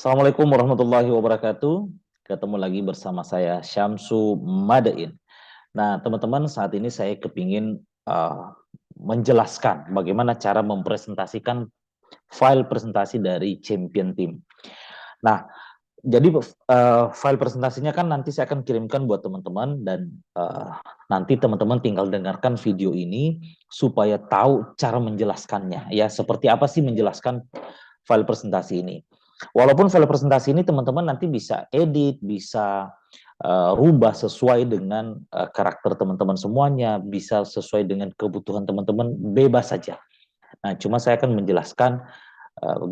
Assalamualaikum warahmatullahi wabarakatuh. Ketemu lagi bersama saya Syamsu Madain. Nah, teman-teman, saat ini saya kepingin menjelaskan bagaimana cara mempresentasikan file presentasi dari Champion Team. Nah, jadi file presentasinya kan nanti saya akan kirimkan buat teman-teman dan nanti teman-teman tinggal dengarkan video ini supaya tahu cara menjelaskannya. Ya, seperti apa sih menjelaskan file presentasi ini. Walaupun file presentasi ini teman-teman nanti bisa edit, bisa rubah sesuai dengan karakter teman-teman semuanya, bisa sesuai dengan kebutuhan teman-teman, bebas saja. Nah, cuma saya akan menjelaskan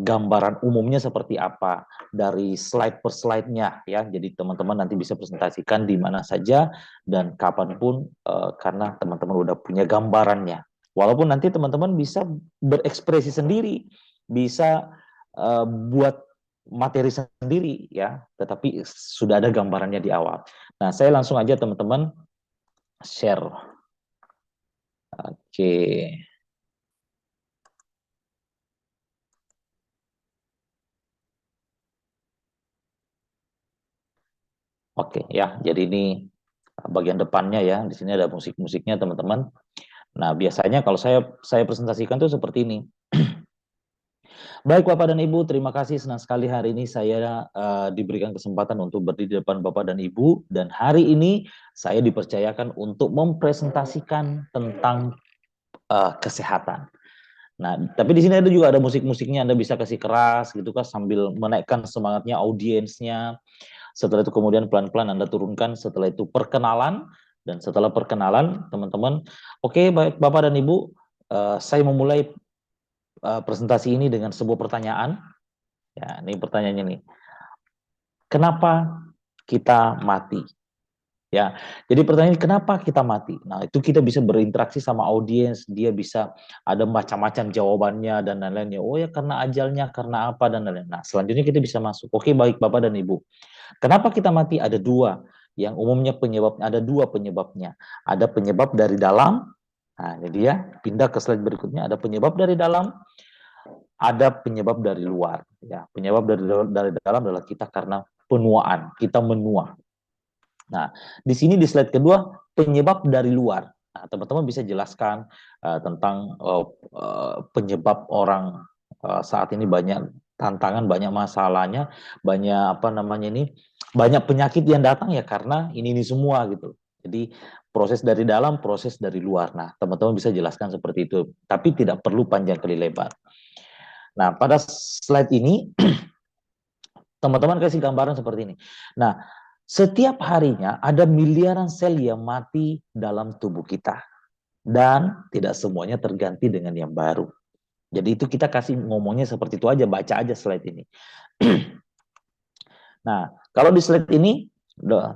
gambaran umumnya seperti apa dari slide per slide-nya ya. Jadi teman-teman nanti bisa presentasikan di mana saja dan kapanpun karena teman-teman udah punya gambarannya. Walaupun nanti teman-teman bisa berekspresi sendiri, bisa buat materi sendiri ya, tetapi sudah ada gambarannya di awal. Nah, saya langsung aja teman-teman share. Oke. Oke ya, jadi ini bagian depannya ya. Di sini ada musik-musiknya teman-teman. Nah, biasanya kalau saya presentasikan tuh seperti ini. Baik Bapak dan Ibu, terima kasih, senang sekali hari ini saya diberikan kesempatan untuk berdiri di depan Bapak dan Ibu, dan hari ini saya dipercayakan untuk mempresentasikan tentang kesehatan. Nah, tapi di sini ada juga ada musik-musiknya, Anda bisa kasih keras gitu kan sambil menaikkan semangatnya audiensnya. Setelah itu kemudian pelan-pelan Anda turunkan, setelah itu perkenalan, dan setelah perkenalan teman-teman, oke, baik Bapak dan Ibu, saya memulai presentasi ini dengan sebuah pertanyaan. Ya, ini pertanyaannya nih. Kenapa kita mati? Ya, jadi pertanyaan kenapa kita mati? Nah, itu kita bisa berinteraksi sama audiens, dia bisa ada macam-macam jawabannya dan lain-lainnya. Oh ya, karena ajalnya, karena apa dan lain-lain. Nah, selanjutnya kita bisa masuk. Oke, baik Bapak dan Ibu. Kenapa kita mati? Ada dua. Yang umumnya penyebabnya ada dua penyebabnya. Ada penyebab dari dalam. Nah, ini dia. Pindah ke slide berikutnya. Ada penyebab dari dalam, ada penyebab dari luar. Ya, penyebab dari dalam adalah kita karena penuaan, kita menua. Nah, di sini di slide kedua penyebab dari luar. Nah, teman-teman bisa jelaskan tentang penyebab orang saat ini banyak tantangan, banyak masalahnya, banyak apa namanya ini, banyak penyakit yang datang ya karena ini semua gitu. Jadi proses dari dalam, proses dari luar. Nah, teman-teman bisa jelaskan seperti itu, tapi tidak perlu panjang kali lebar. Nah, pada slide ini teman-teman kasih gambaran seperti ini. Nah, setiap harinya ada miliaran sel yang mati dalam tubuh kita. Dan tidak semuanya terganti dengan yang baru. Jadi itu kita kasih ngomongnya seperti itu aja, baca aja slide ini. Nah, kalau di slide ini,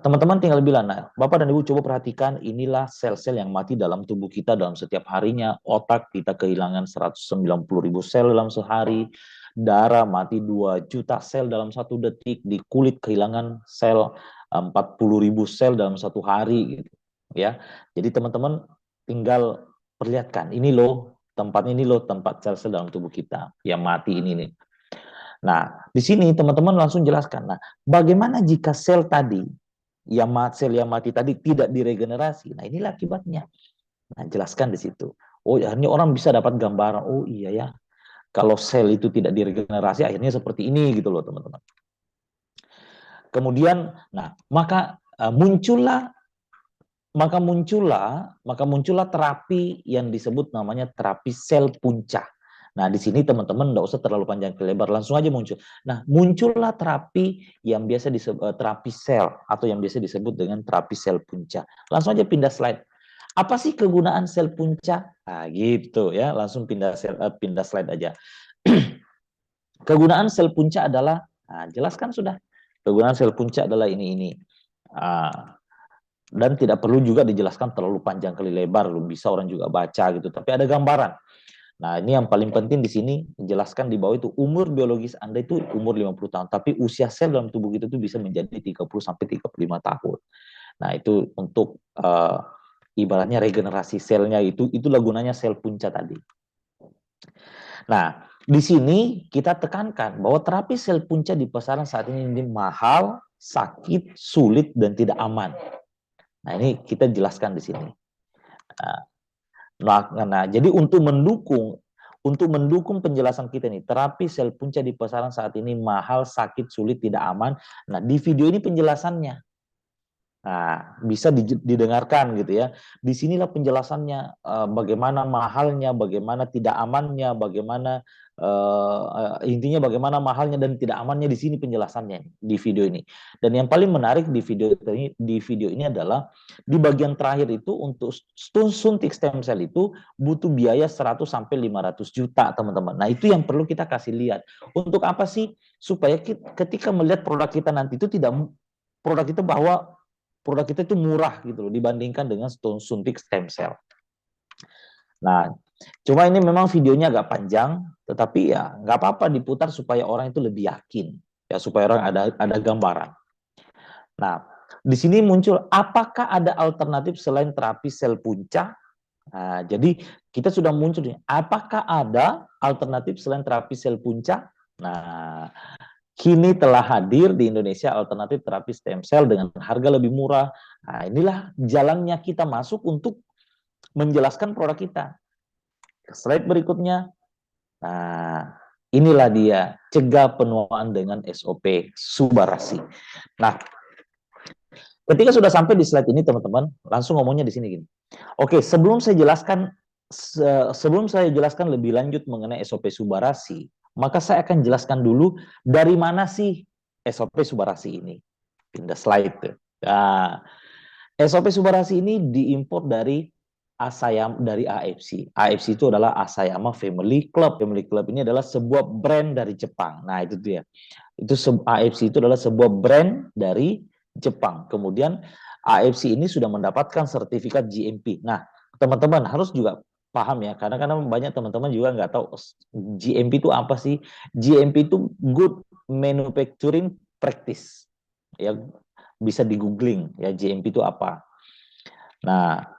teman-teman tinggal bilang, nah, Bapak dan Ibu coba perhatikan, inilah sel-sel yang mati dalam tubuh kita dalam setiap harinya. Otak kita kehilangan 190.000 sel dalam sehari, darah mati 2 juta sel dalam 1 detik, di kulit kehilangan sel 40.000 sel dalam 1 hari. Gitu, ya. Jadi teman-teman tinggal perlihatkan, ini loh tempat sel-sel dalam tubuh kita yang mati ini nih. Nah, di sini teman-teman langsung jelaskan. Nah, bagaimana jika sel tadi, sel yang mati tadi tidak diregenerasi? Nah, inilah akibatnya. Nah, jelaskan di situ. Oh, akhirnya orang bisa dapat gambaran. Oh iya ya, kalau sel itu tidak diregenerasi, akhirnya seperti ini gitu loh teman-teman. Kemudian, nah maka muncullah terapi yang disebut namanya terapi sel punca. Nah, di sini teman-teman nggak usah terlalu panjang ke lebar, langsung aja muncul. Nah, muncullah terapi yang biasa disebut terapi sel atau yang biasa disebut dengan terapi sel punca. Langsung aja pindah slide. Apa sih kegunaan sel punca? Nah, gitu ya, langsung pindah slide aja. Kegunaan sel punca adalah, nah, jelaskan sudah. Kegunaan sel punca adalah ini. Dan tidak perlu juga dijelaskan terlalu panjang kali lebar, bisa orang juga baca gitu, tapi ada gambaran. Nah, ini yang paling penting di sini, jelaskan di bawah itu umur biologis Anda itu umur 50 tahun, tapi usia sel dalam tubuh kita itu bisa menjadi 30 sampai 35 tahun. Nah, itu untuk ibaratnya regenerasi selnya itulah gunanya sel punca tadi. Nah, Di sini kita tekankan bahwa terapi sel punca di pasaran saat ini mahal, sakit, sulit, dan tidak aman. Nah, ini kita jelaskan di sini. Jadi untuk mendukung penjelasan kita nih, terapi sel punca di pasaran saat ini mahal, sakit, sulit, tidak aman. Nah, di video ini penjelasannya. Nah, bisa didengarkan gitu ya. Di sinilah penjelasannya, bagaimana mahalnya, bagaimana tidak amannya, bagaimana intinya bagaimana mahalnya dan tidak amannya, di sini penjelasannya di video ini. Dan yang paling menarik di video ini adalah di bagian terakhir itu untuk suntik stem cell itu butuh biaya 100 sampai 500 juta, teman-teman. Nah, itu yang perlu kita kasih lihat. Untuk apa sih? Supaya ketika melihat produk kita nanti itu tidak produk itu bahwa produk kita itu murah gitu loh dibandingkan dengan suntik stem cell. Nah, cuma ini memang videonya agak panjang, tetapi ya nggak apa-apa diputar supaya orang itu lebih yakin, ya supaya orang ada gambaran. Nah, di sini muncul apakah ada alternatif selain terapi sel punca? Nah, jadi kita sudah muncul nih, apakah ada alternatif selain terapi sel punca? Nah, kini telah hadir di Indonesia alternatif terapi stem cell dengan harga lebih murah. Nah, inilah jalannya kita masuk untuk menjelaskan produk kita. Slide berikutnya. Nah, inilah dia, cegah penuaan dengan SOP Subarasi. Nah, ketika sudah sampai di slide ini, teman-teman, langsung ngomongnya di sini gini. Oke, sebelum saya jelaskan lebih lanjut mengenai SOP Subarasi, maka saya akan jelaskan dulu dari mana sih SOP Subarasi ini. Pindah slide. Nah, SOP Subarasi ini diimpor dari AFC. AFC itu adalah Asayama Family Club. Family Club ini adalah sebuah brand dari Jepang. Nah, itu dia. AFC itu adalah sebuah brand dari Jepang. Kemudian AFC ini sudah mendapatkan sertifikat GMP. Nah, teman-teman harus juga paham ya, karena banyak teman-teman juga nggak tahu GMP itu apa sih. GMP itu Good Manufacturing Practice. Ya, bisa di googling ya GMP itu apa. Nah,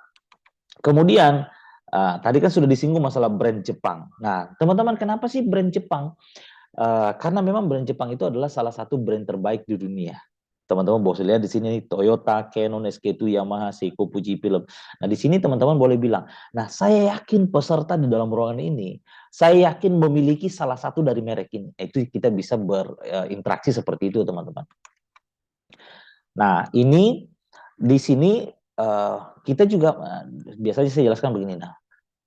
kemudian tadi kan sudah disinggung masalah brand Jepang. Nah, teman-teman, kenapa sih brand Jepang? Karena memang brand Jepang itu adalah salah satu brand terbaik di dunia. Teman-teman boleh lihat di sini Toyota, Canon, SK2, Yamaha, Seiko, Fuji Film. Nah, di sini teman-teman boleh bilang, nah saya yakin peserta di dalam ruangan ini, saya yakin memiliki salah satu dari merek ini. Itu kita bisa berinteraksi seperti itu, teman-teman. Nah, ini di sini kita juga biasanya saya jelaskan begini. Nah,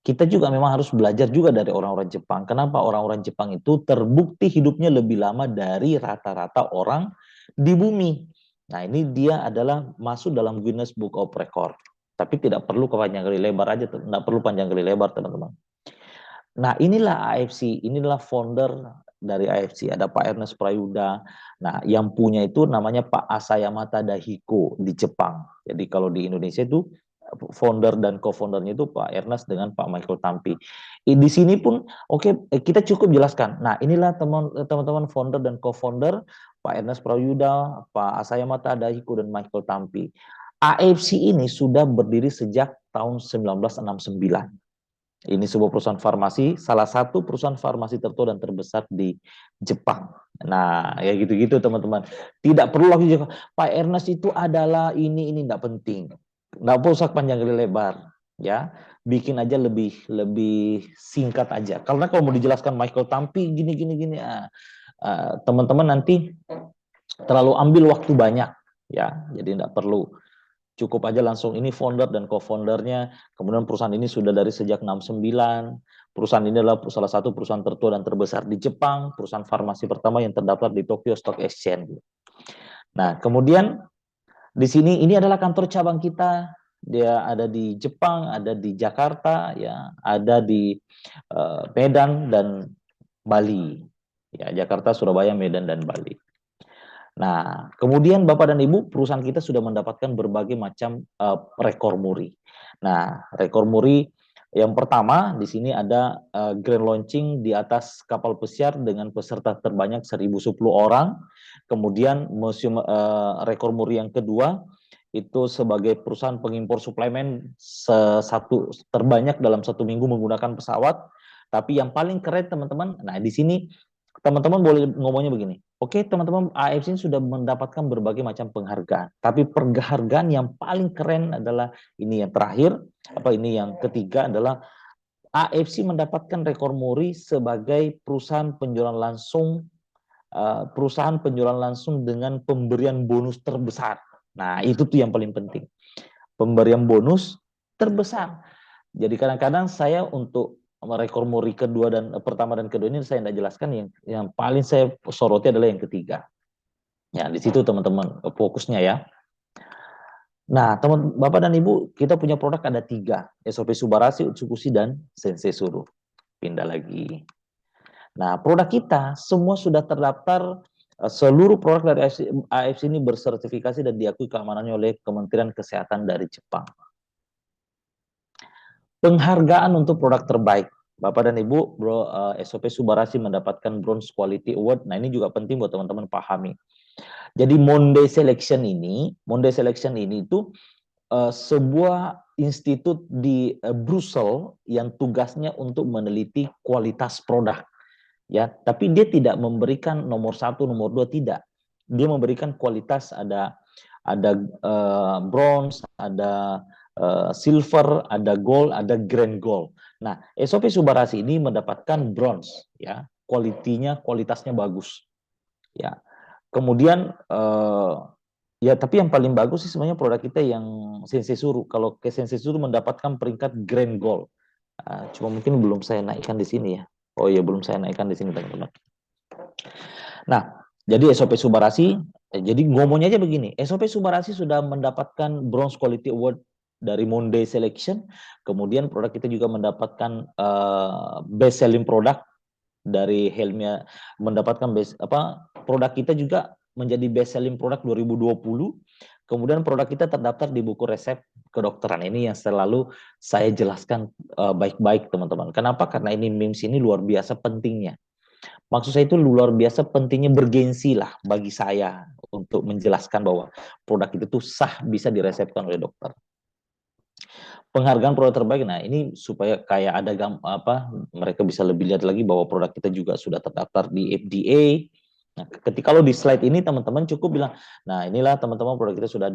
kita juga memang harus belajar juga dari orang-orang Jepang. Kenapa orang-orang Jepang itu terbukti hidupnya lebih lama dari rata-rata orang di bumi. Nah, ini dia adalah masuk dalam Guinness Book of Record. Tapi tidak perlu panjang kali lebar aja, tidak perlu panjang kali lebar, teman-teman. Nah, inilah AFC, inilah founder dari AFC, ada Pak Ernest Prayuda. Nah, yang punya itu namanya Pak Asayama Tadahiko di Jepang. Jadi kalau di Indonesia itu founder dan co-foundernya itu Pak Ernest dengan Pak Michael Tampi. Di sini pun kita cukup jelaskan. Nah, inilah teman-teman founder dan co-founder Pak Ernest Prayuda, Pak Asayama Tadahiko dan Michael Tampi. AFC ini sudah berdiri sejak tahun 1969. Ini sebuah perusahaan farmasi, salah satu perusahaan farmasi tertua dan terbesar di Jepang. Nah, ya gitu-gitu teman-teman. Tidak perlu lagi, Pak Ernest itu adalah ini tidak penting. Nggak usah panjang kali lebar, ya. Bikin aja lebih singkat aja. Karena kalau mau dijelaskan Michael Tampi gini, teman-teman nanti terlalu ambil waktu banyak, ya. Jadi tidak perlu. Cukup aja langsung ini founder dan co-foundernya. Kemudian perusahaan ini sudah dari sejak 69. Perusahaan ini adalah salah satu perusahaan tertua dan terbesar di Jepang. Perusahaan farmasi pertama yang terdaftar di Tokyo Stock Exchange. Nah, kemudian di sini ini adalah kantor cabang kita. Dia ada di Jepang, ada di Jakarta, ya, ada di Medan dan Bali. Ya, Jakarta, Surabaya, Medan dan Bali. Nah, kemudian Bapak dan Ibu, perusahaan kita sudah mendapatkan berbagai macam rekor muri. Nah, rekor muri yang pertama di sini ada grand launching di atas kapal pesiar dengan peserta terbanyak 1.010 orang. Kemudian museum rekor muri yang kedua itu sebagai perusahaan pengimpor suplemen terbanyak dalam 1 minggu menggunakan pesawat. Tapi yang paling keren teman-teman, nah di sini teman-teman boleh ngomongnya begini. Oke, teman-teman, AFC ini sudah mendapatkan berbagai macam penghargaan. Tapi penghargaan yang paling keren adalah ini yang terakhir, ini yang ketiga adalah AFC mendapatkan rekor muri sebagai perusahaan penjualan langsung dengan pemberian bonus terbesar. Nah, itu tuh yang paling penting. Pemberian bonus terbesar. Jadi kadang-kadang saya untuk rekor muri kedua dan pertama dan kedua ini saya tidak jelaskan, yang paling saya soroti adalah yang ketiga. Ya, di situ teman-teman fokusnya ya. Nah, teman Bapak dan Ibu, kita punya produk ada 3, SOP Subarashi, Utsukushi, dan Sensei Suru. Pindah lagi. Nah, produk kita semua sudah terdaftar, seluruh produk dari AFC ini bersertifikasi dan diakui keamanannya oleh Kementerian Kesehatan dari Jepang. Penghargaan untuk produk terbaik. Bapak dan Ibu, SOP Subarashi mendapatkan Bronze Quality Award. Nah, ini juga penting buat teman-teman pahami. Jadi Monday Selection ini itu sebuah institut di Brussel yang tugasnya untuk meneliti kualitas produk. Ya, tapi dia tidak memberikan nomor 1, nomor 2, tidak. Dia memberikan kualitas, ada bronze, ada silver, ada gold, ada grand gold. Nah, SOP Subarashi ini mendapatkan bronze, ya, kualitasnya bagus, ya. Kemudian ya, tapi yang paling bagus sih sebenarnya produk kita yang Sensei Suru. Kalau ke Sensei Suru mendapatkan peringkat grand gold. Cuma mungkin belum saya naikkan di sini ya. Oh iya, belum saya naikkan di sini teman-teman. Nah, jadi SOP Subarashi, jadi ngomongnya aja begini, SOP Subarashi sudah mendapatkan Bronze Quality Award dari Monday Selection, kemudian produk kita juga mendapatkan best selling product dari Helmia, mendapatkan produk kita juga menjadi best selling product 2020. Kemudian produk kita terdaftar di buku resep kedokteran. Ini yang selalu saya jelaskan baik-baik teman-teman. Kenapa? Karena ini MIMS ini luar biasa pentingnya. Maksud saya itu luar biasa pentingnya, bergensi lah bagi saya untuk menjelaskan bahwa produk itu tuh sah bisa diresepkan oleh dokter. Penghargaan produk terbaik, nah ini supaya kayak ada mereka bisa lebih lihat lagi bahwa produk kita juga sudah terdaftar di FDA. Nah, kalau di slide ini teman-teman cukup bilang, nah inilah teman-teman produk kita sudah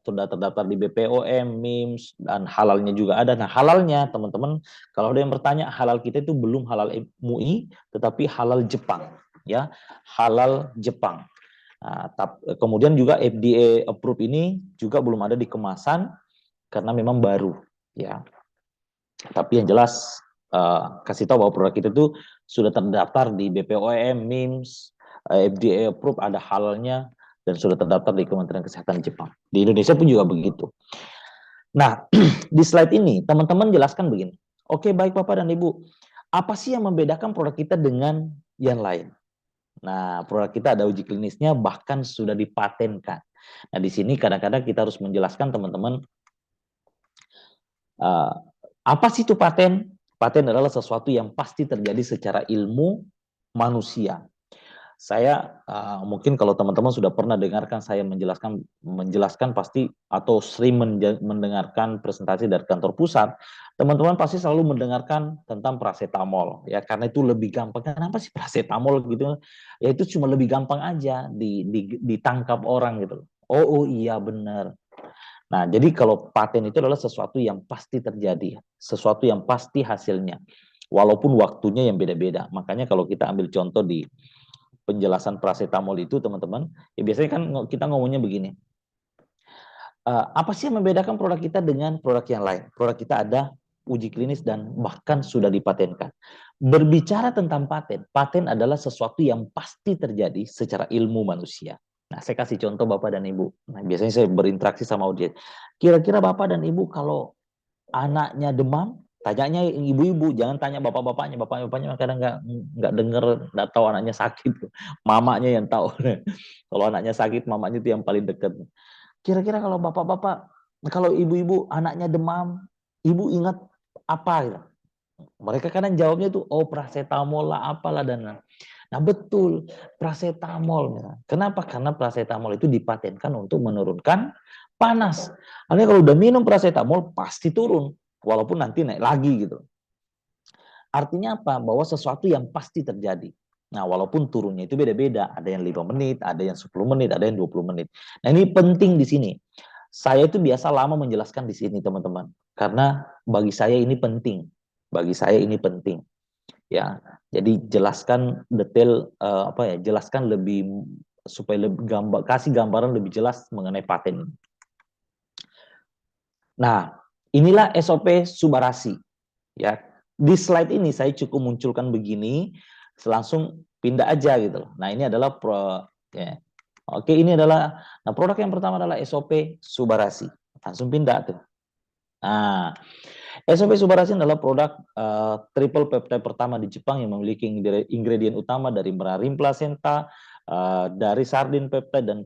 terdaftar di BPOM, MIMS, dan halalnya juga ada. Nah, halalnya teman-teman, kalau ada yang bertanya, halal kita itu belum halal MUI, tetapi halal Jepang, ya, halal Jepang. Nah, kemudian juga FDA approve ini juga belum ada di kemasan karena memang baru, ya. Tapi yang jelas kasih tahu bahwa produk kita itu sudah terdaftar di BPOM, MIMS, FDA approve, ada halalnya, dan sudah terdaftar di Kementerian Kesehatan Jepang. Di Indonesia pun juga begitu. Nah, di slide ini teman-teman jelaskan begini. Oke, baik Bapak dan Ibu, apa sih yang membedakan produk kita dengan yang lain? Nah, produk kita ada uji klinisnya, bahkan sudah dipatenkan. Nah, di sini kadang-kadang kita harus menjelaskan teman-teman, apa sih itu paten? Paten adalah sesuatu yang pasti terjadi secara ilmu manusia. Saya mungkin kalau teman-teman sudah pernah dengarkan saya menjelaskan pasti, atau sering mendengarkan presentasi dari kantor pusat, teman-teman pasti selalu mendengarkan tentang paracetamol, ya, karena itu lebih gampang. Kenapa sih paracetamol gitu? Ya itu cuma lebih gampang aja ditangkap orang gitu. Oh iya benar. Nah, jadi kalau paten itu adalah sesuatu yang pasti terjadi, sesuatu yang pasti hasilnya, walaupun waktunya yang beda-beda. Makanya kalau kita ambil contoh di penjelasan paracetamol itu, teman-teman, ya biasanya kan kita ngomongnya begini, apa sih yang membedakan produk kita dengan produk yang lain? Produk kita ada uji klinis dan bahkan sudah dipatenkan. Berbicara tentang paten, paten adalah sesuatu yang pasti terjadi secara ilmu manusia. Nah, saya kasih contoh Bapak dan Ibu. Nah, biasanya saya berinteraksi sama audiens. Kira-kira Bapak dan Ibu kalau anaknya demam, tanyanya ibu-ibu, jangan tanya bapak-bapaknya. Bapak-bapaknya kadang nggak dengar, nggak tahu anaknya sakit. Mamanya yang tahu. Kalau anaknya sakit, mamanya itu yang paling dekat. Kira-kira kalau bapak-bapak, kalau ibu-ibu anaknya demam, ibu ingat apa? Gitu. Mereka kadang jawabnya itu, oh paracetamol lah, apalah dan lain. Nah betul, paracetamol. Kenapa? Karena paracetamol itu dipatenkan untuk menurunkan panas. Artinya kalau udah minum paracetamol pasti turun, walaupun nanti naik lagi gitu. Artinya apa? Bahwa sesuatu yang pasti terjadi. Nah, walaupun turunnya itu beda-beda, ada yang 5 menit, ada yang 10 menit, ada yang 20 menit. Nah, ini penting di sini. Saya itu biasa lama menjelaskan di sini, teman-teman. Karena bagi saya ini penting. Bagi saya ini penting. Ya. Jadi jelaskan detail apa ya? Jelaskan lebih supaya lebih kasih gambaran lebih jelas mengenai paten ini. Nah, inilah SOP Subarasi. Ya, di slide ini saya cukup munculkan begini, langsung pindah aja gitu loh. Nah, ini adalah ya. Oke, ini adalah produk yang pertama adalah SOP Subarasi. Langsung pindah tuh. Nah, SOP Subarasi adalah produk triple peptide pertama di Jepang yang memiliki ingredient utama dari merarim placenta, dari sardin peptide dan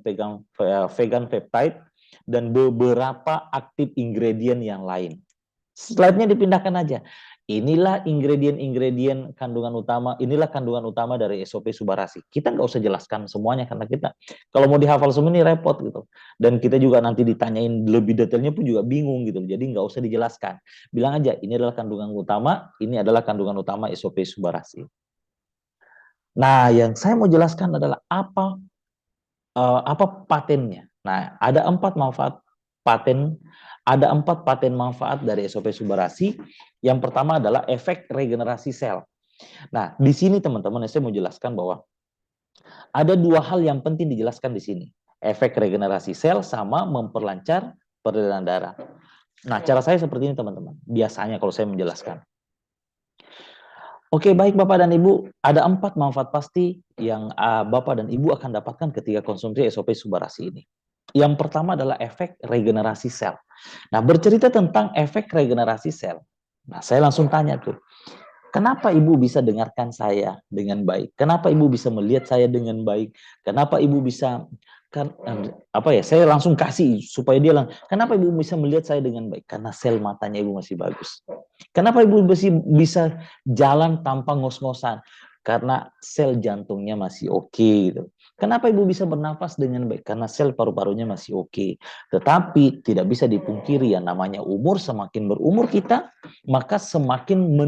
vegan peptide, dan beberapa aktif ingredient yang lain. Slide-nya dipindahkan aja. Inilah ingredient kandungan utama, inilah kandungan utama dari SOP Subarasi. Kita nggak usah jelaskan semuanya karena kita kalau mau dihafal semua ini repot gitu. Dan kita juga nanti ditanyain lebih detailnya pun juga bingung gitu. Jadi nggak usah dijelaskan. Bilang aja ini adalah kandungan utama, ini adalah kandungan utama SOP Subarasi. Nah, yang saya mau jelaskan adalah apa patennya. Nah, ada 4 manfaat paten, ada 4 paten manfaat dari SOP Subarasi. Yang pertama adalah efek regenerasi sel. Nah, di sini teman-teman saya mau jelaskan bahwa ada 2 hal yang penting dijelaskan di sini. Efek regenerasi sel sama memperlancar peredaran darah. Nah, cara saya seperti ini teman-teman. Biasanya kalau saya menjelaskan. Oke, baik Bapak dan Ibu, ada 4 manfaat pasti yang Bapak dan Ibu akan dapatkan ketika konsumsi SOP Subarasi ini. Yang pertama adalah efek regenerasi sel. Nah, bercerita tentang efek regenerasi sel. Nah, saya langsung tanya tuh, kenapa Ibu bisa dengarkan saya dengan baik? Kenapa Ibu bisa melihat saya dengan baik? Kenapa Ibu bisa saya langsung kasih supaya dia kenapa Ibu bisa melihat saya dengan baik? Karena sel matanya Ibu masih bagus. Kenapa Ibu bisa jalan tanpa ngos-ngosan? Karena sel jantungnya masih oke gitu. Kenapa Ibu bisa bernafas dengan baik? Karena sel paru-parunya masih oke. Tetapi tidak bisa dipungkiri yang namanya umur, semakin berumur kita, maka semakin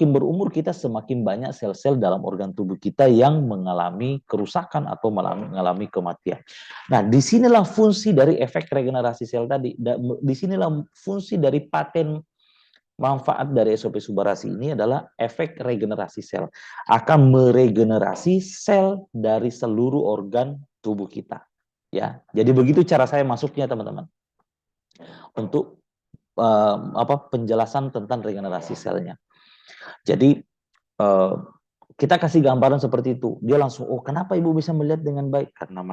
berumur kita semakin banyak sel-sel dalam organ tubuh kita yang mengalami kerusakan atau mengalami kematian. Nah, disinilah fungsi dari efek regenerasi sel tadi. Disinilah fungsi dari paten manfaat dari SOP Subarasi ini adalah efek regenerasi sel. Akan meregenerasi sel dari seluruh organ tubuh kita. Ya, jadi begitu cara saya masuknya teman-teman. Untuk penjelasan tentang regenerasi selnya. Jadi kita kasih gambaran seperti itu. Dia langsung, oh kenapa ibu bisa melihat dengan baik? Karena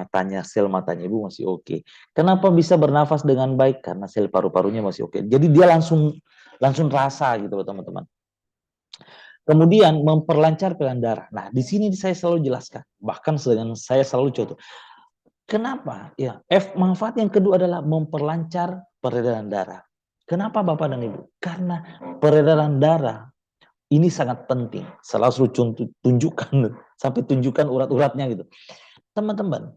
sel matanya ibu masih oke. Kenapa bisa bernafas dengan baik? Karena sel paru-parunya masih oke. Jadi dia langsung rasa gitu loh teman-teman. Kemudian memperlancar peredaran darah. Nah, di sini saya selalu jelaskan. Bahkan saya selalu contoh. Kenapa? Ya, manfaat yang kedua adalah memperlancar peredaran darah. Kenapa Bapak dan Ibu? Karena peredaran darah ini sangat penting. Selalu tunjukkan, sampai tunjukkan urat-uratnya gitu. Teman-teman,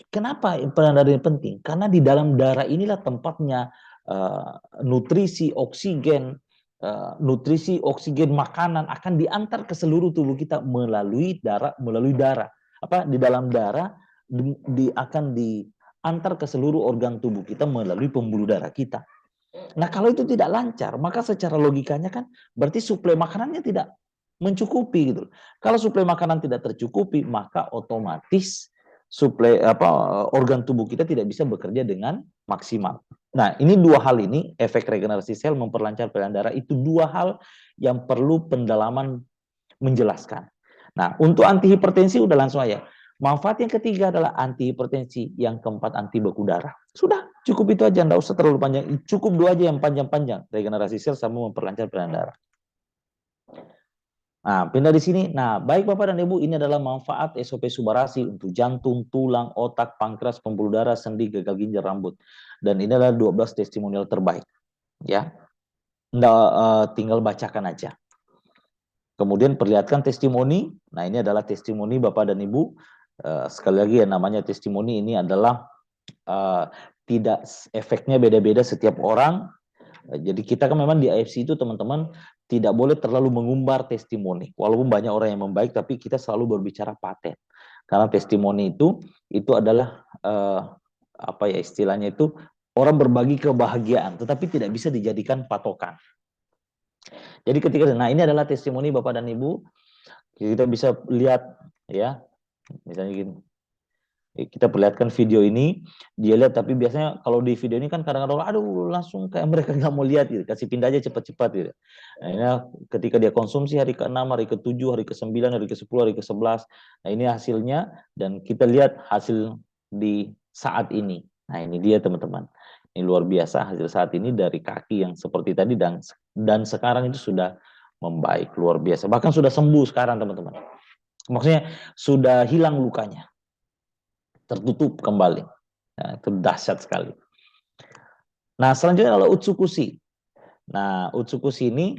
kenapa peredaran darah ini penting? Karena di dalam darah inilah tempatnya nutrisi, oksigen, makanan akan diantar ke seluruh tubuh kita melalui darah. Di dalam darah akan diantar ke seluruh organ tubuh kita melalui pembuluh darah kita. Nah, kalau itu tidak lancar, maka secara logikanya kan berarti suplai makanannya tidak mencukupi gitu. Kalau suplai makanan tidak tercukupi, maka otomatis suplai organ tubuh kita tidak bisa bekerja dengan maksimal. Nah, ini 2 hal ini, efek regenerasi sel, memperlancar peredaran darah, itu 2 hal yang perlu pendalaman menjelaskan. Nah, untuk antihipertensi udah langsung aja. Manfaat yang ketiga adalah antihipertensi, yang keempat anti beku darah. Sudah, cukup itu aja, enggak usah terlalu panjang. Cukup 2 aja yang panjang-panjang, regenerasi sel sama memperlancar peredaran darah. Nah, pindah di sini. Nah, baik Bapak dan Ibu, ini adalah manfaat SOP Subarasi untuk jantung, tulang, otak, pankreas, pembuluh darah, sendi, gagal ginjal, rambut. Dan ini adalah 12 testimonial terbaik. Ya, tinggal bacakan aja. Kemudian perlihatkan testimoni. Nah, ini adalah testimoni Bapak dan Ibu. Sekali lagi ya, namanya testimoni ini adalah tidak efeknya beda-beda setiap orang. Jadi kita kan memang di AFC itu teman-teman tidak boleh terlalu mengumbar testimoni. Walaupun banyak orang yang membaik, tapi kita selalu berbicara paten. Karena testimoni itu adalah apa ya istilahnya itu, orang berbagi kebahagiaan, tetapi tidak bisa dijadikan patokan. Jadi ketika, nah ini adalah testimoni Bapak dan Ibu, kita bisa lihat ya, misalnya gini. Kita perlihatkan video ini, dia lihat, tapi biasanya kalau di video ini kan kadang-kadang aduh langsung kayak mereka nggak mau lihat gitu, kasih pindah aja cepat-cepat gitu. Nah, ini ketika dia konsumsi hari ke-6, hari ke-7, hari ke-9, hari ke-10, hari ke-11. Nah, ini hasilnya dan kita lihat hasil di saat ini. Nah, ini dia teman-teman. Ini luar biasa hasil saat ini dari kaki yang seperti tadi dan sekarang itu sudah membaik luar biasa. Bahkan sudah sembuh sekarang teman-teman. Maksudnya sudah hilang lukanya, tertutup kembali. Nah, itu dahsyat sekali. Nah, selanjutnya adalah Utsukushi. Nah, Utsukushi ini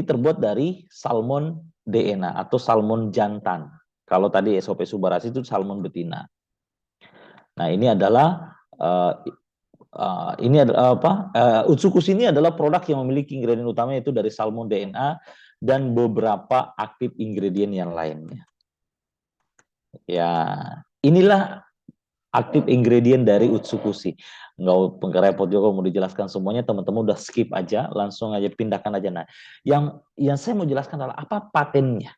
terbuat dari salmon DNA atau salmon jantan. Kalau tadi SOP Subarashi itu salmon betina. Nah, ini adalah Utsukushi ini adalah produk yang memiliki ingredien utama yaitu dari salmon DNA dan beberapa aktif ingredien yang lainnya. Ya, inilah aktif ingredient dari Utsukushi. Nggak repot juga mau dijelaskan semuanya, teman-teman udah skip aja, langsung aja pindahkan aja. Nah, yang saya mau jelaskan adalah apa patennya?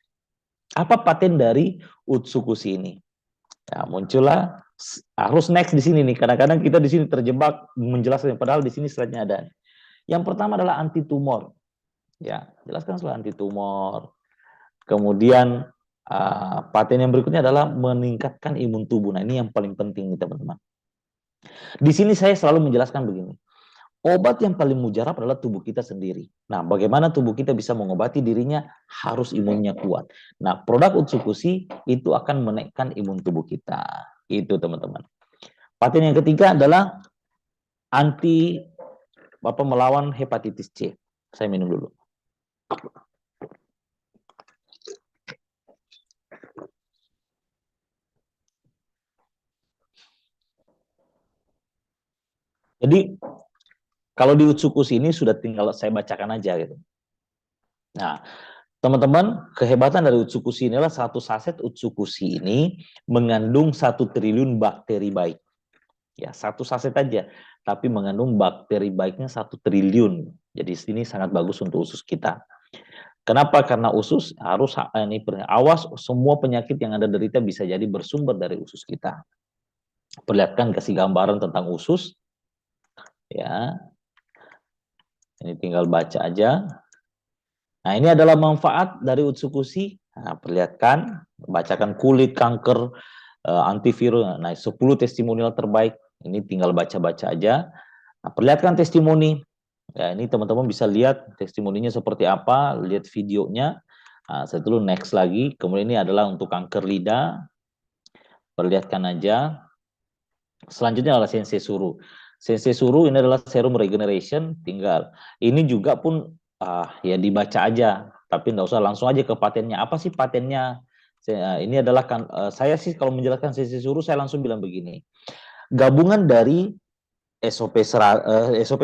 Apa paten dari Utsukushi ini? Ya, muncullah harus next di sini nih. Kadang-kadang kita di sini terjebak menjelaskan, padahal di sini slide-nya ada. Yang pertama adalah anti tumor. Ya, jelaskan soal anti tumor. Kemudian paten yang berikutnya adalah meningkatkan imun tubuh. Nah, ini yang paling penting nih teman-teman. Di sini saya selalu menjelaskan begini. Obat yang paling mujarab adalah tubuh kita sendiri. Nah, bagaimana tubuh kita bisa mengobati dirinya? Harus imunnya kuat. Nah, produk Utsukushi itu akan menaikkan imun tubuh kita. Itu teman-teman. Paten yang ketiga adalah melawan hepatitis C. Saya minum dulu. Jadi kalau di Utsukushi ini sudah tinggal saya bacakan aja gitu. Nah, teman-teman, kehebatan dari Utsukushi inilah satu saset Utsukushi ini mengandung 1 triliun bakteri baik. Ya, satu saset aja, tapi mengandung bakteri baiknya 1 triliun. Jadi ini sangat bagus untuk usus kita. Kenapa? Karena usus harus awas semua penyakit yang Anda derita bisa jadi bersumber dari usus kita. Perlihatkan kasih gambaran tentang usus. Ya. Ini tinggal baca aja. Nah, ini adalah manfaat dari Utsukushi. Nah, perlihatkan, bacakan kulit, kanker, antivirus. Nah, 10 testimonial terbaik. Ini tinggal baca-baca aja. Nah, perlihatkan testimoni. Ya, ini teman-teman bisa lihat testimoninya seperti apa, lihat videonya. Nah, saya dulu next lagi. Kemudian ini adalah untuk kanker lidah. Perlihatkan aja. Selanjutnya adalah Sensei Suru. Sensei Suru ini adalah serum regeneration. Tinggal. Ini juga pun ya dibaca aja, tapi nggak usah langsung aja ke patennya. Apa sih patennya? Ini adalah saya sih kalau menjelaskan Sensei Suru saya langsung bilang begini. Gabungan dari SOP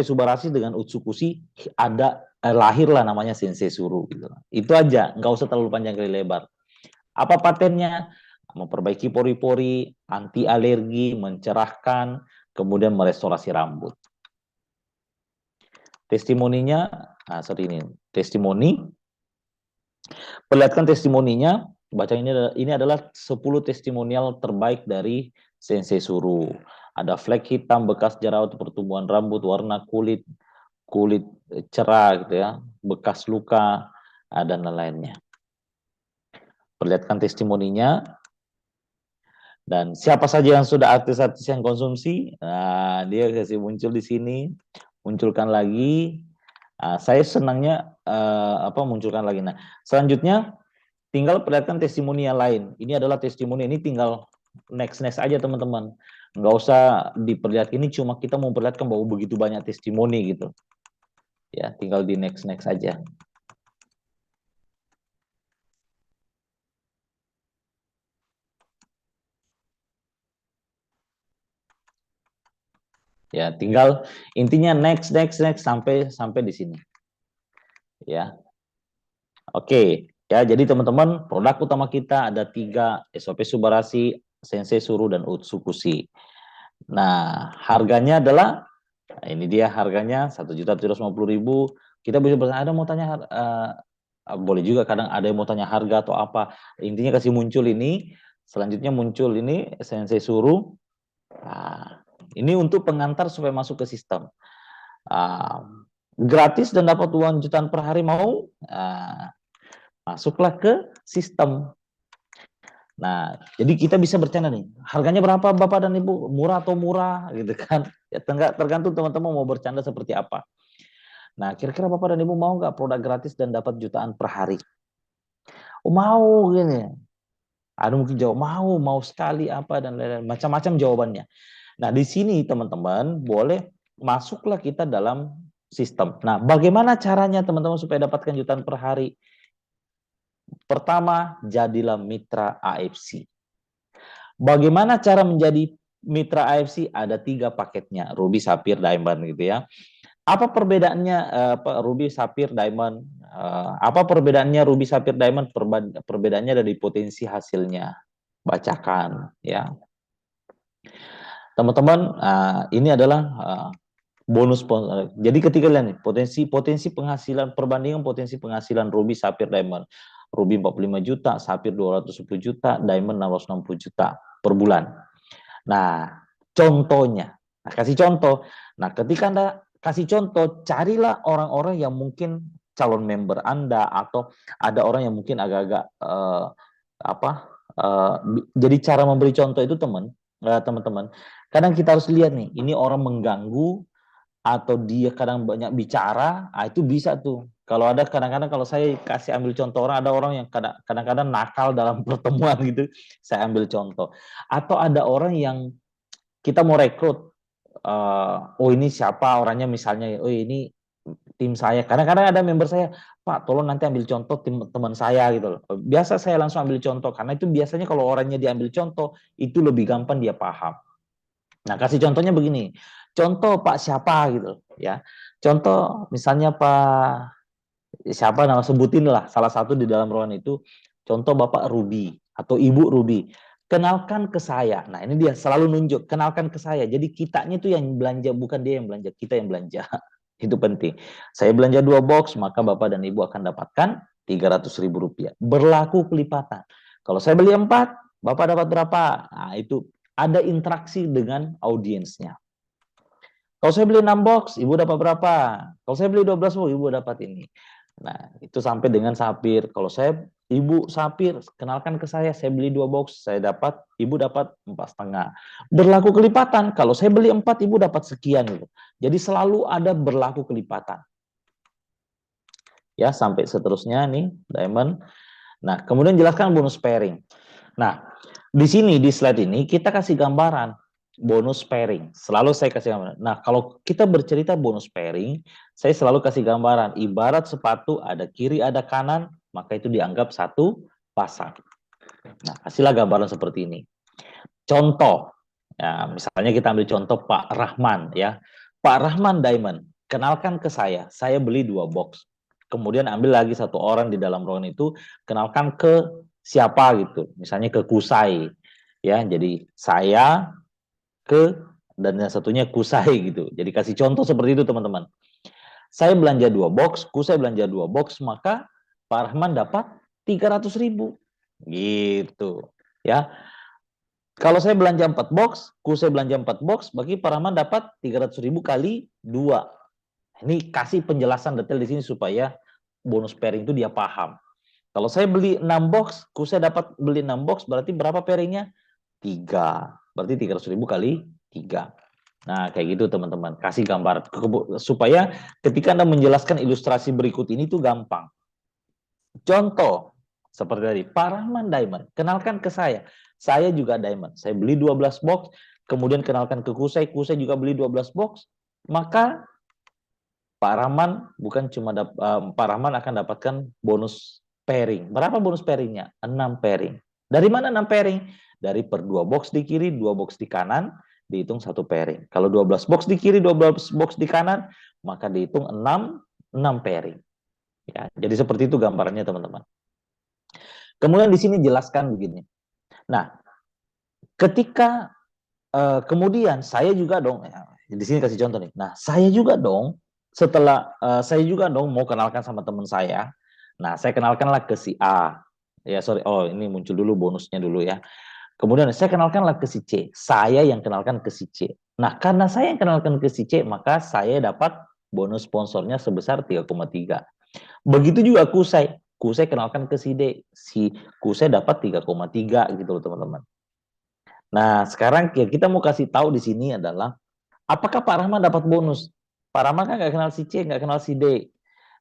Subarashi dengan Utsukushi ada lahirlah namanya Sensei Suru gitu. Itu aja, nggak usah terlalu panjang kali lebar. Apa patennya? Memperbaiki pori-pori, anti alergi, mencerahkan, kemudian merestorasi rambut. Testimoninya, ini testimoni. Perlihatkan testimoninya. Baca ini adalah 10 testimonial terbaik dari Sensei Suru. Ada flek hitam, bekas jerawat, pertumbuhan rambut, warna kulit cerah gitu ya, bekas luka dan lain-lainnya. Perlihatkan testimoninya. Dan siapa saja yang sudah artis-artis yang konsumsi, dia kasih muncul di sini, munculkan lagi. Saya senangnya munculkan lagi. Nah, selanjutnya tinggal perlihatkan testimoni yang lain. Ini adalah testimoni, ini tinggal next aja teman-teman. Nggak usah diperlihatkan, ini cuma kita mau perlihatkan bahwa begitu banyak testimoni gitu. Ya, tinggal di next aja. Ya, tinggal intinya next sampai di sini. Ya. Oke, ya jadi teman-teman produk utama kita ada 3, SOP Subarasi, Sensei Suru, dan Utsukushi. Nah, harganya adalah, nah ini dia harganya 1.750.000. Kita bisa bertanya, ada mau tanya, boleh juga kadang ada yang mau tanya harga atau apa. Intinya kasih muncul ini, selanjutnya muncul ini Sensei Suru. Nah, ini untuk pengantar supaya masuk ke sistem. Ah, gratis dan dapat uang jutaan per hari mau? Masuklah ke sistem. Nah, jadi kita bisa bercanda nih, harganya berapa Bapak dan Ibu? Murah atau murah gitu kan? Ya, tergantung teman-teman mau bercanda seperti apa. Nah, kira-kira Bapak dan Ibu mau nggak produk gratis dan dapat jutaan per hari? Oh, mau gini. Ada mungkin jawab mau sekali apa dan lain-lain, macam-macam jawabannya. Nah, di sini teman-teman boleh masuklah kita dalam sistem. Nah, bagaimana caranya teman-teman supaya dapatkan jutaan per hari? Pertama, jadilah mitra AFC. Bagaimana cara menjadi mitra AFC? Ada 3 paketnya, Ruby, Sapphire, Diamond gitu ya. Apa perbedaannya Ruby, Sapphire, Diamond? Apa perbedaannya Ruby, Sapphire, Diamond? Perbedaannya dari potensi hasilnya. Bacakan ya. Teman-teman, ini adalah bonus. Jadi ketika lihat nih, potensi penghasilan, perbandingan potensi penghasilan Ruby, Sapphire, Diamond. Ruby 45 juta, Sapphire 210 juta, Diamond 660 juta per bulan. Nah, contohnya. Nah, kasih contoh. Nah, ketika Anda kasih contoh, carilah orang-orang yang mungkin calon member Anda atau ada orang yang mungkin agak-agak apa? Jadi cara memberi contoh itu teman-teman. Kadang kita harus lihat nih, ini orang mengganggu atau dia kadang banyak bicara, itu bisa tuh. Kalau ada kadang-kadang kalau saya kasih ambil contoh orang, ada orang yang kadang-kadang nakal dalam pertemuan gitu, saya ambil contoh. Atau ada orang yang kita mau rekrut, oh ini siapa orangnya misalnya, oh ini tim saya. Kadang-kadang ada member saya, Pak tolong nanti ambil contoh tim teman saya gitu loh. Biasa saya langsung ambil contoh, karena itu biasanya kalau orangnya diambil contoh, itu lebih gampang dia paham. Nah, kasih contohnya begini. Contoh Pak siapa gitu ya. Contoh misalnya Pak siapa nama sebutin lah salah satu di dalam ruangan itu. Contoh Bapak Ruby atau Ibu Ruby. Kenalkan ke saya. Nah, ini dia selalu nunjuk, kenalkan ke saya. Jadi kitanya itu yang belanja, bukan dia yang belanja, kita yang belanja. Itu penting. Saya belanja 2 box, maka Bapak dan Ibu akan dapatkan Rp300.000. Berlaku kelipatan. Kalau saya beli 4, Bapak dapat berapa? Nah, itu ada interaksi dengan audiensnya. Kalau saya beli 6 box, Ibu dapat berapa? Kalau saya beli 12 box, Ibu dapat ini. Nah, itu sampai dengan Sapphire. Kalau saya, Ibu Sapphire, kenalkan ke saya beli 2 box, saya dapat, Ibu dapat 4,5. Berlaku kelipatan, kalau saya beli 4, Ibu dapat sekian. Gitu. Jadi selalu ada berlaku kelipatan. Ya, sampai seterusnya nih, Diamond. Nah, kemudian jelaskan bonus pairing. Nah, di sini, di slide ini, kita kasih gambaran bonus pairing. Selalu saya kasih gambaran. Nah, kalau kita bercerita bonus pairing, saya selalu kasih gambaran. Ibarat sepatu, ada kiri, ada kanan, maka itu dianggap satu pasang. Nah, kasihlah gambaran seperti ini. Contoh, ya, misalnya kita ambil contoh Pak Rahman. Ya, Pak Rahman Diamond, kenalkan ke saya beli 2 box. Kemudian ambil lagi satu orang di dalam ruangan itu, kenalkan ke siapa gitu, misalnya ke Kusai. Ya, jadi saya ke dan yang satunya Kusai gitu. Jadi kasih contoh seperti itu teman-teman. Saya belanja 2 box, Kusai belanja 2 box, maka Pak Rahman dapat 300.000. Gitu. Ya. Kalau saya belanja 4 box, Kusai belanja 4 box, bagi Pak Rahman dapat 300.000 kali 2. Ini kasih penjelasan detail di sini supaya bonus pairing itu dia paham. Kalau saya beli 6 box, Kusai dapat beli 6 box, berarti berapa pairingnya? 3. Berarti 300.000 kali 3. Nah, kayak gitu teman-teman. Kasih gambar. Supaya ketika Anda menjelaskan ilustrasi berikut ini tuh gampang. Contoh, seperti tadi, Pak Rahman Diamond. Kenalkan ke saya. Saya juga Diamond. Saya beli 12 box, kemudian kenalkan ke Kusai. Kusai juga beli 12 box. Maka Pak Rahman bukan cuma Pak Rahman akan dapatkan bonus pairing. Berapa bonus pairingnya? 6 pairing. Dari mana 6 pairing? Dari per 2 box di kiri, 2 box di kanan, dihitung 1 pairing. Kalau 12 box di kiri, 12 box di kanan, maka dihitung 6 pairing. Ya, jadi seperti itu gambarannya teman-teman. Kemudian di sini jelaskan begini. Nah, ketika kemudian saya juga dong, ya, di sini kasih contoh nih. Nah, saya juga dong, setelah saya juga dong mau kenalkan sama teman saya. Nah, saya kenalkanlah ke si A. Ya, sorry. Oh, ini muncul dulu bonusnya dulu ya. Kemudian saya kenalkanlah ke si C. Saya yang kenalkan ke si C. Nah, karena saya yang kenalkan ke si C, maka saya dapat bonus sponsornya sebesar 3,3. Begitu juga Kusai. Kusai kenalkan ke si D. Si Kusai dapat 3,3 gitu loh teman-teman. Nah, sekarang kita mau kasih tahu di sini adalah apakah Pak Rahman dapat bonus? Pak Rahman kan nggak kenal si C, nggak kenal si D.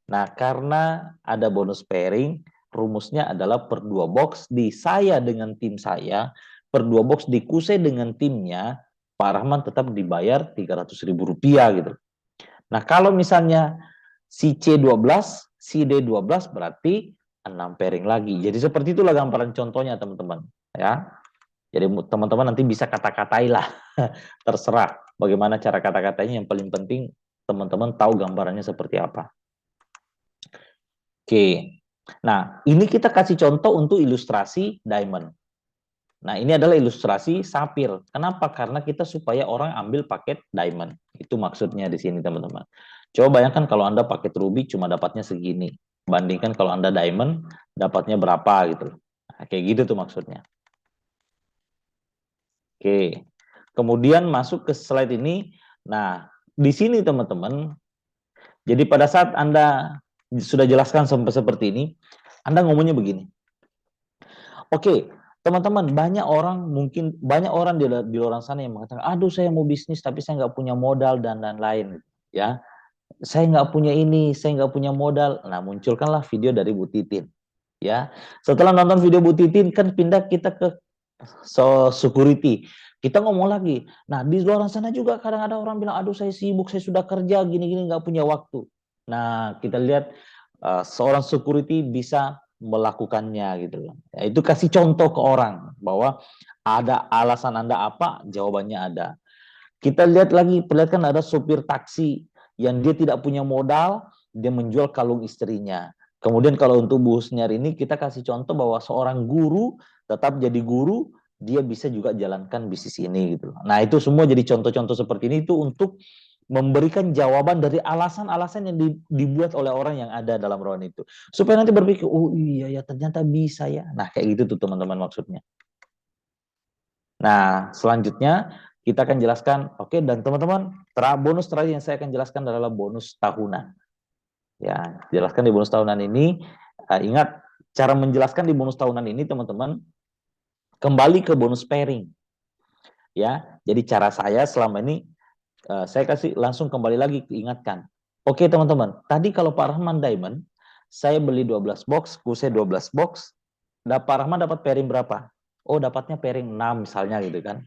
Nah, karena ada bonus pairing, rumusnya adalah per 2 box di saya dengan tim saya, per 2 box di Kusai dengan timnya, Pak Rahman tetap dibayar Rp300.000 gitu. Nah, kalau misalnya si C 12, si D 12 berarti 6 pairing lagi. Jadi seperti itulah gambaran contohnya teman-teman, ya. Jadi teman-teman nanti bisa kata-katai lah. Terserah bagaimana cara kata-katanya, yang paling penting teman-teman tahu gambarannya seperti apa. Oke. Nah, ini kita kasih contoh untuk ilustrasi diamond. Nah, ini adalah ilustrasi sapir. Kenapa? Karena kita supaya orang ambil paket diamond. Itu maksudnya di sini, teman-teman. Coba bayangkan kalau Anda paket ruby cuma dapatnya segini. Bandingkan kalau Anda diamond, dapatnya berapa gitu. Nah, kayak gitu tuh maksudnya. Oke. Kemudian masuk ke slide ini. Nah, di sini teman-teman, jadi pada saat Anda sudah jelaskan sampai seperti ini, Anda ngomongnya begini. Oke, teman-teman, banyak orang di luar sana yang mengatakan, aduh saya mau bisnis tapi saya nggak punya modal dan lain-lain, ya. Saya nggak punya ini, saya nggak punya modal. Nah, munculkanlah video dari Bu Titin, ya. Setelah nonton video Bu Titin, kan pindah kita ke security. Kita ngomong lagi. Nah, di luar sana juga kadang ada orang bilang, aduh saya sibuk, saya sudah kerja, gini-gini nggak punya waktu. Nah, kita lihat seorang security bisa melakukannya gitu loh. Ya, itu kasih contoh ke orang bahwa ada alasan Anda apa, jawabannya ada. Kita lihat lagi, perlihatkan ada sopir taksi yang dia tidak punya modal, dia menjual kalung istrinya. Kemudian kalau untuk Bu Husniar ini kita kasih contoh bahwa seorang guru tetap jadi guru, dia bisa juga jalankan bisnis ini gitu. Nah, itu semua jadi contoh-contoh seperti ini itu untuk memberikan jawaban dari alasan-alasan yang dibuat oleh orang yang ada dalam ruangan itu. Supaya nanti berpikir, oh iya ya ternyata bisa ya. Nah, kayak gitu tuh teman-teman maksudnya. Nah, selanjutnya kita akan jelaskan, oke, dan teman-teman, bonus terakhir yang saya akan jelaskan adalah bonus tahunan. Ya, jelaskan di bonus tahunan ini, ingat cara menjelaskan di bonus tahunan ini teman-teman, kembali ke bonus pairing. Ya, jadi cara saya selama ini, saya kasih langsung kembali lagi ingatkan. Oke teman-teman, tadi kalau Pak Rahman Diamond, saya beli 12 box, Kusai 12 box, Pak Rahman dapat pairing berapa? Oh, dapatnya pairing 6 misalnya gitu kan.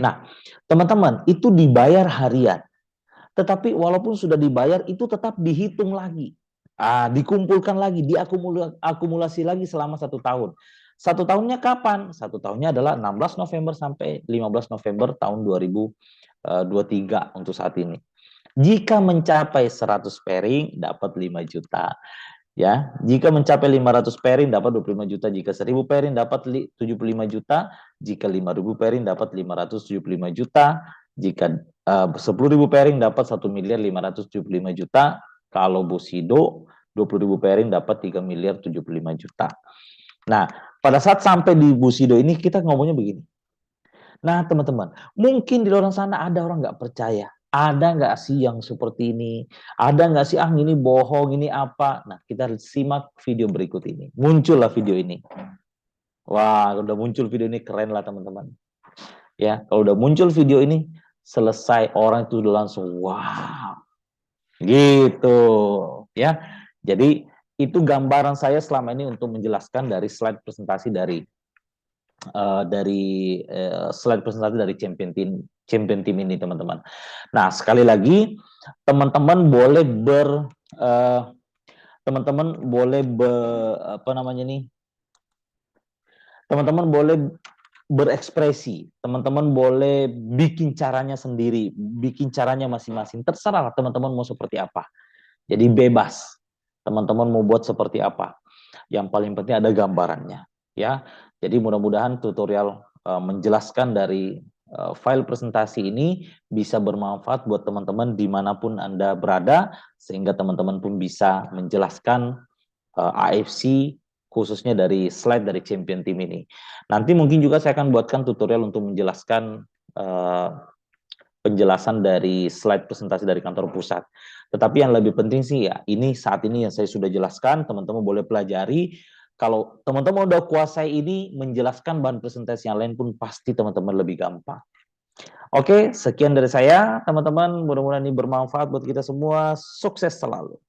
Nah, teman-teman, itu dibayar harian. Tetapi walaupun sudah dibayar, itu tetap dihitung lagi. Dikumpulkan lagi, diakumulasi lagi selama 1 tahun. 1 tahunnya kapan? 1 tahunnya adalah 16 November sampai 15 November tahun 2023 untuk saat ini. Jika mencapai 100 pairing, dapat 5 juta. Ya, jika mencapai 500 pairing dapat 25 juta, jika 1000 pairing dapat 75 juta, jika 5000 pairing dapat 575 juta, jika 10.000 pairing dapat 1.575 juta, kalau Bushido 20.000 pairing dapat 3.075 juta. Nah, pada saat sampai di Bushido ini kita ngomongnya begini. Nah, teman-teman, mungkin di luar sana ada orang nggak percaya. Ada nggak sih yang seperti ini? Ada nggak sih, ini bohong, ini apa? Nah, kita simak video berikut ini. Muncullah video ini. Wah, udah muncul video ini, keren lah teman-teman. Ya, kalau udah muncul video ini, selesai orang itu udah langsung, wow. Gitu. Ya, jadi itu gambaran saya selama ini untuk menjelaskan dari slide presentasi dari slide presentasi dari champion team ini teman-teman. Nah, sekali lagi teman-teman boleh apa namanya nih? Teman-teman boleh berekspresi. Teman-teman boleh bikin caranya sendiri, bikin caranya masing-masing. Terserah teman-teman mau seperti apa. Jadi bebas. Teman-teman mau buat seperti apa. Yang paling penting ada gambarannya, ya. Jadi mudah-mudahan tutorial menjelaskan dari file presentasi ini bisa bermanfaat buat teman-teman dimanapun Anda berada, sehingga teman-teman pun bisa menjelaskan AFC khususnya dari slide dari champion team ini. Nanti mungkin juga saya akan buatkan tutorial untuk menjelaskan penjelasan dari slide presentasi dari kantor pusat. Tetapi yang lebih penting sih ya, ini saat ini yang saya sudah jelaskan, teman-teman boleh pelajari. Kalau teman-teman udah kuasai ini, menjelaskan bahan presentasi yang lain pun pasti teman-teman lebih gampang. Oke, sekian dari saya, teman-teman. Mudah-mudahan ini bermanfaat buat kita semua. Sukses selalu.